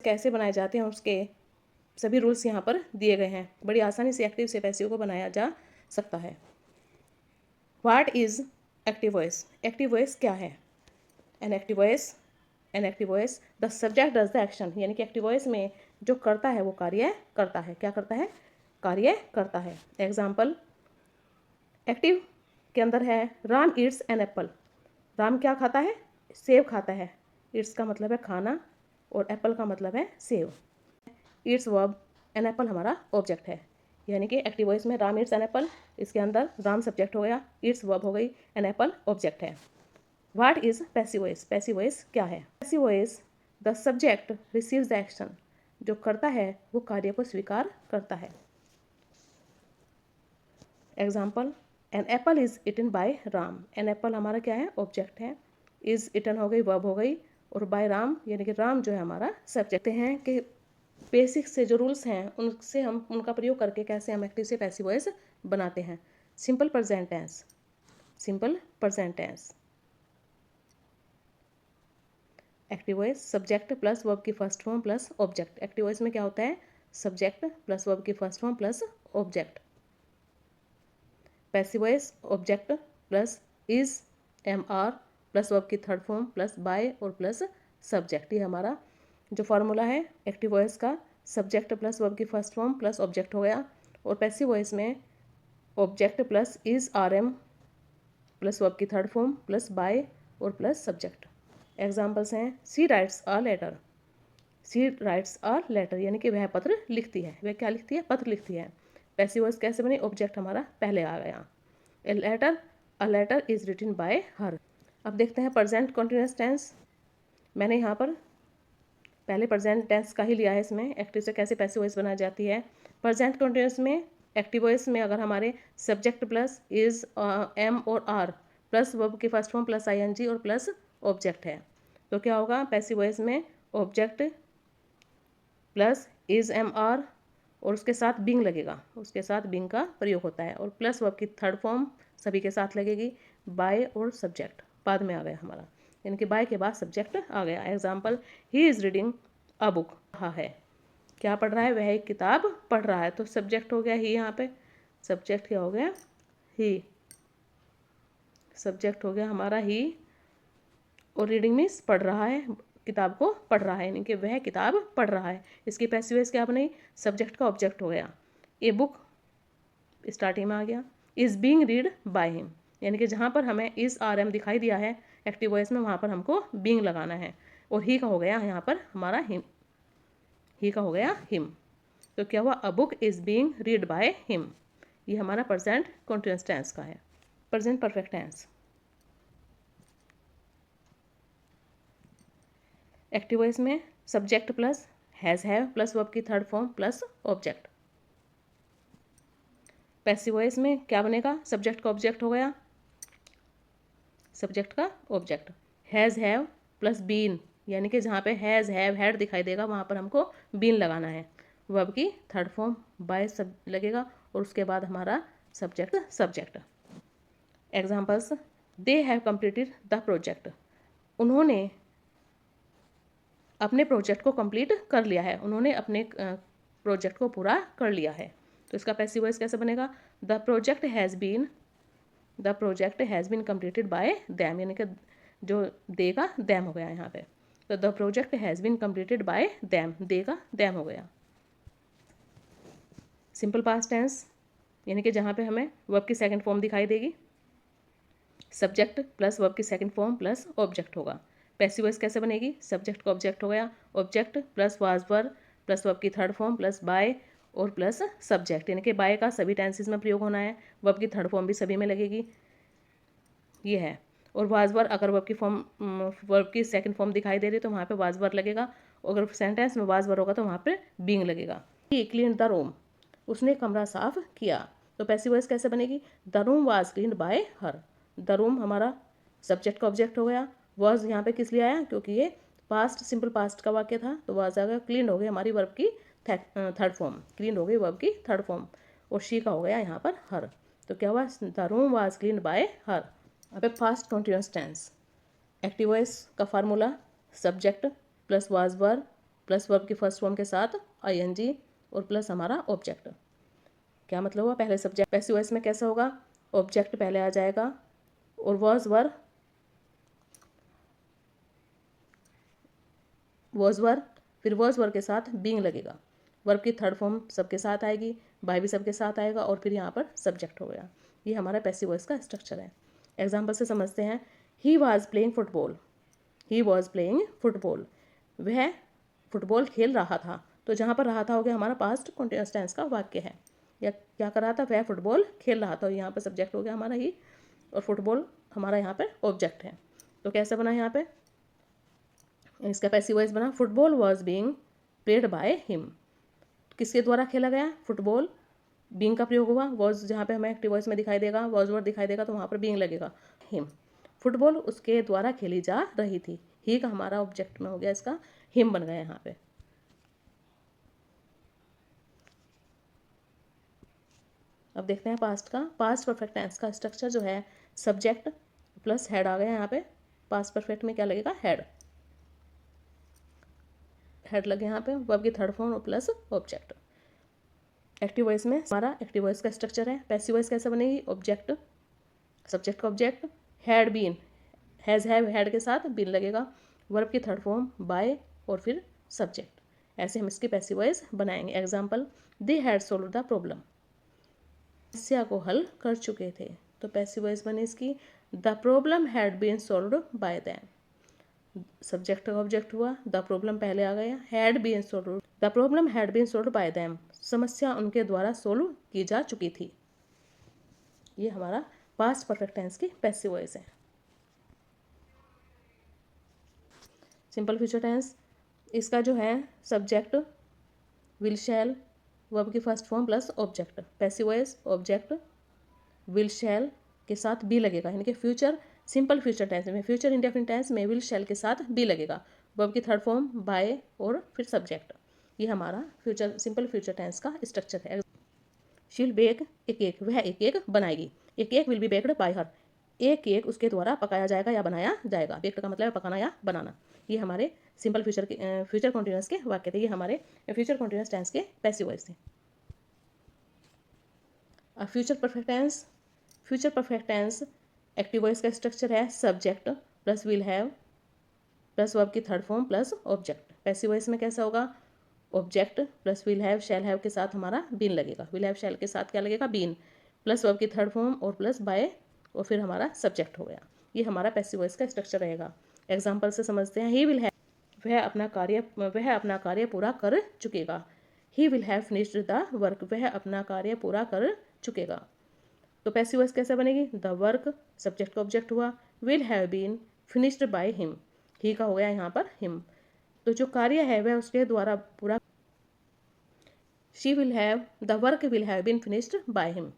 कैसे बनाए जाते हैं उसके सभी रूल्स यहाँ पर दिए गए हैं। बड़ी आसानी से एक्टिव से पैसिव को बनाया जा सकता है। What is active voice? Active voice क्या है? An active voice the subject does the action, यानी कि एक्टिव वॉइस में जो करता है वो कार्य करता है। क्या करता है? कार्य करता है। एग्जाम्पल, एक्टिव के अंदर है Ram eats an apple. Ram क्या खाता है? सेब खाता है। ईट्स का मतलब है खाना और एप्पल का मतलब है सेब। ईट्स वर्ब, एन एप्पल हमारा ऑब्जेक्ट है, यानी कि एक्टिव वॉइस में राम ईट्स एन एप्पल, इसके अंदर राम सब्जेक्ट हो गया, ईट्स वर्ब हो गई, एन एप्पल ऑब्जेक्ट है। What is passive voice? Passive voice क्या है? Passive voice the subject receives the action, जो करता है वो कार्य को स्वीकार करता है। Example, an apple is eaten by Ram. An apple हमारा क्या है? ऑब्जेक्ट है। इज इटन हो गई, वर्ब हो गई, और बाय राम यानी कि राम जो है हमारा सब्जेक्ट है। कि बेसिक से जो रूल्स हैं उनसे हम उनका प्रयोग करके कैसे हम एक्टिव से पैसिव वॉइस बनाते हैं। Simple present tense, simple present tense. Active voice subject plus verb की first form plus object. Active voice में क्या होता है? सब्जेक्ट प्लस वर्ब की first form plus object. Passive voice object plus is, am are plus verb की third form plus by और plus subject. ये हमारा जो फॉर्मूला है एक्टिव वॉइस का, सब्जेक्ट प्लस वर्ब की फर्स्ट फॉर्म प्लस ऑब्जेक्ट हो गया। और पैसिव वॉइस में object plus is, are am plus verb की थर्ड फॉर्म प्लस बाय और प्लस सब्जेक्ट। एग्जाम्पल्स हैं, she writes a letter. She writes a letter यानी कि वह पत्र लिखती है। वह क्या लिखती है? पत्र लिखती है। पैसिव वॉइस कैसे बनी? ऑब्जेक्ट हमारा पहले आ गया। A letter is written by her. अब देखते हैं प्रेजेंट कंटिन्यूअस टेंस। मैंने यहाँ पर पहले प्रेजेंट टेंस का ही लिया है। इसमें एक्टिव से कैसे पैसिव वॉइस बनाई जाती है। प्रेजेंट कंटिन्यूअस में एक्टिव वॉइस में अगर हमारे सब्जेक्ट प्लस इज, एम और आर प्लस वर्ब की फर्स्ट फॉर्म प्लस आईएनजी और प्लस ऑब्जेक्ट है, तो क्या होगा? पैसिव वॉइस में object plus is, am are और उसके साथ बिंग लगेगा, उसके साथ बिंग का प्रयोग होता है, और प्लस वर्ब की थर्ड फॉर्म सभी के साथ लगेगी, बाय और सब्जेक्ट बाद में आ गया हमारा, यानी कि बाय के बाद सब्जेक्ट आ गया। Example, he is reading a book. हाँ है, क्या पढ़ रहा है? वह एक किताब पढ़ रहा है, तो सब्जेक्ट हो गया ही। यहाँ पे सब्जेक्ट क्या हो गया? ही। सब्जेक्ट हो गया हमारा ही, और रीडिंग मीन्स पढ़ रहा है, किताब को पढ़ रहा है, यानी कि वह किताब पढ़ रहा है। इसकी पैसिव वॉइस क्या बनी? सब्जेक्ट का ऑब्जेक्ट हो गया। ए बुक स्टार्टिंग में आ गया। Is being read by him, यानी कि जहाँ पर हमें इज़, आर एम दिखाई दिया है एक्टिव वॉइस में, वहाँ पर हमको बीइंग लगाना है। और ही का हो गया यहाँ पर हमारा हिम, ही का हो गया हिम। तो क्या हुआ? A book is being read by him. ये हमारा प्रेजेंट कंटिन्यूअस टेंस का है। Present perfect tense, active voice में subject plus has, have plus verb की third form plus object. Passive voice में क्या बनेगा? सब्जेक्ट का ऑब्जेक्ट हो गया, सब्जेक्ट का object. Has, have plus been, यानी कि जहाँ पे हैज़, हैव, हैड दिखाई देगा वहाँ पर हमको बीन लगाना है। वर्ब की थर्ड फॉर्म बाय सब लगेगा, और उसके बाद हमारा subject. Examples, they have completed the project. उन्होंने अपने प्रोजेक्ट को कंप्लीट कर लिया है, उन्होंने अपने प्रोजेक्ट को पूरा कर लिया है। तो इसका पैसिव वॉइस कैसे बनेगा? The project has been completed by them, यानी कि जो दे का दैम हो गया यहाँ पे। तो the project has been completed by them, they का दैम हो गया। सिंपल पास्ट टेंस, यानी कि जहाँ पे हमें वर्ब की सेकंड फॉर्म दिखाई देगी, सब्जेक्ट प्लस वर्ब की सेकंड फॉर्म प्लस ऑब्जेक्ट होगा। पैसिव वॉइस कैसे बनेगी? सब्जेक्ट का ऑब्जेक्ट हो गया, object plus was were plus verb की थर्ड फॉर्म प्लस बाय और प्लस सब्जेक्ट, यानी कि बाय का सभी टेंसेज में प्रयोग होना है, वर्ब की थर्ड फॉर्म भी सभी में लगेगी, ये है। और वाज वर, अगर वर्ब की सेकंड फॉर्म दिखाई दे रही है तो वहाँ पे वाज वर लगेगा, अगर सेंटेंस में वाज वर होगा तो वहाँ पे बीइंग लगेगा। ही क्लीन द रूम, उसने कमरा साफ किया। तो पैसिव वॉइस कैसे बनेगी? The room was cleaned by her. The room हमारा सब्जेक्ट का ऑब्जेक्ट हो गया, वाज यहाँ पे किस लिए आया? क्योंकि ये पास्ट, सिंपल पास्ट का वाक्य था, तो वाज आ गया। क्लीन हो गई हमारी वर्ब की थर्ड फॉर्म, क्लीन हो गई वर्ब की थर्ड फॉर्म, और शी का हो गया यहाँ पर हर। तो क्या हुआ? The room was cleaned by her. अब past continuous tense, active voice का formula subject plus was were plus verb की फर्स्ट फॉर्म के साथ ing और प्लस हमारा ऑब्जेक्ट। क्या मतलब हुआ, पहले सब्जेक्ट पैसिव वॉइस में कैसा होगा, ऑब्जेक्ट पहले आ जाएगा और वॉज वर फिर वॉज वर के साथ बीइंग लगेगा, वर्ब की थर्ड फॉर्म सबके साथ आएगी, बाय भी सबके साथ आएगा और फिर यहाँ पर सब्जेक्ट हो गया। ये हमारा पैसिव वॉइस का स्ट्रक्चर है। एग्जाम्पल से समझते हैं। He was playing football, he was playing football, वह फुटबॉल खेल रहा था। तो जहाँ पर रहा था हो गया हमारा पास्ट कंटिन्यूअस टेंस का वाक्य है। या क्या कर रहा था, वह फुटबॉल खेल रहा था, और यहाँ पर सब्जेक्ट हो गया हमारा ही, और फुटबॉल हमारा यहाँ पर ऑब्जेक्ट है। तो कैसे बना यहाँ पे, इसका पैसिव वॉइस बना football was being played by him. किसके द्वारा खेला गया, फुटबॉल, बीइंग का प्रयोग हुआ, वॉज जहाँ पे हमें एक्टिव वॉइस में दिखाई देगा, वॉज वर्ड दिखाई देगा तो वहाँ पर बीइंग लगेगा, हिम। फुटबॉल उसके द्वारा खेली जा रही थी, ही का हमारा ऑब्जेक्ट में हो गया, इसका हिम बन गया यहाँ पे। अब देखते हैं पास्ट का। पास्ट परफेक्ट टेंस का स्ट्रक्चर जो है, सब्जेक्ट प्लस हेड आ गया यहाँ पे। पास्ट परफेक्ट में क्या लगेगा, हेड, हेड लगे यहाँ पे, वर्ब की थर्ड फॉर्म और प्लस ऑब्जेक्ट। एक्टिव वॉइस में हमारा एक्टिव वॉइस का स्ट्रक्चर है। पैसिव वॉइस कैसे बनेगी, ऑब्जेक्ट, सब्जेक्ट का object, had been, has have had के साथ बीन लगेगा, वर्ब की थर्ड फॉर्म बाय और फिर सब्जेक्ट। ऐसे हम इसकी पैसिव वॉइस बनाएंगे। Example, they had solve the problem, समस्या को हल कर चुके थे। तो पैसिव वॉइस बने इसकी, the problem had been solved by them, subject का ऑब्जेक्ट हुआ, द प्रॉब्लम पहले आ गया, had been solved, the problem had been solved by them, समस्या उनके द्वारा सोल्व की जा चुकी थी। ये हमारा पास्ट परफेक्ट टेंस की पैसिव वॉइस है। सिंपल फ्यूचर टेंस, इसका जो है सब्जेक्ट विल शैल, वर्ब की first form plus object, passive voice object will शैल के साथ बी लगेगा, यानी कि फ्यूचर सिंपल फ्यूचर टेंस में, फ्यूचर इंडेफिनिट टेंस में विल शैल के साथ बी लगेगा, वर्ब की थर्ड फॉर्म बाय और फिर सब्जेक्ट। ये हमारा फ्यूचर सिंपल फ्यूचर टेंस का स्ट्रक्चर है। She will bake a cake, वह एक केक बनाएगी, a cake will be baked by her, एक केक उसके द्वारा पकाया जाएगा या बनाया जाएगा, बेक्ड का मतलब है पकाना या बनाना। ये हमारे सिंपल फ्यूचर कॉन्टिन्यूअस के वाक्य थे, ये हमारे फ्यूचर कॉन्टिन्यूअस टेंस के पैसिव वॉइस थे। अब future perfect tense, future perfect tense active voice का स्ट्रक्चर है, subject plus will have plus verb की third form plus object. Passive voice में कैसा होगा, object plus will have shall have के साथ हमारा बीन लगेगा, विल हैव शैल के साथ क्या लगेगा, बीन, प्लस वर्ब की थर्ड फॉर्म और प्लस बाय और फिर हमारा सब्जेक्ट हो गया। ये हमारा पैसिव वॉइस का स्ट्रक्चर रहेगा। एग्जाम्पल से समझते हैं। ही विल हैव, वह अपना कार्य पूरा कर चुकेगा, he will have finished the work, वह अपना कार्य पूरा कर चुकेगा। तो पैसिव वॉइस कैसे बनेगी, द वर्क, सब्जेक्ट का ऑब्जेक्ट हुआ, will have been finished by him, he का हो गया यहाँ पर हिम। तो जो कार्य है वह उसके द्वारा पूरा, she will have, the work will have been finished by him,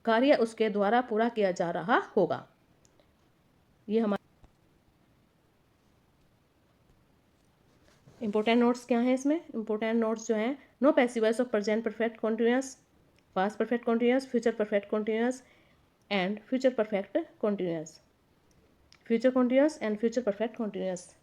कार्य उसके द्वारा पूरा किया जा रहा होगा। ये हमारा इंपॉर्टेंट नोट्स क्या हैं इसमें, इंपॉर्टेंट नोट्स जो हैं, no passive voice of present perfect continuous, past perfect continuous, future perfect continuous and future perfect continuous, future continuous and future perfect continuous.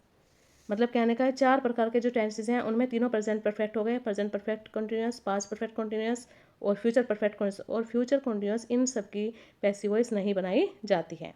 मतलब कहने का है चार प्रकार के जो टेंसेस हैं उनमें तीनों प्रेजेंट परफेक्ट हो गए, present perfect continuous, past perfect continuous और फ्यूचर परफेक्ट कॉन्टिन्यूअस, और फ्यूचर कॉन्टिन्यूअस इन सब की पैसिव वॉइस नहीं बनाई जाती है।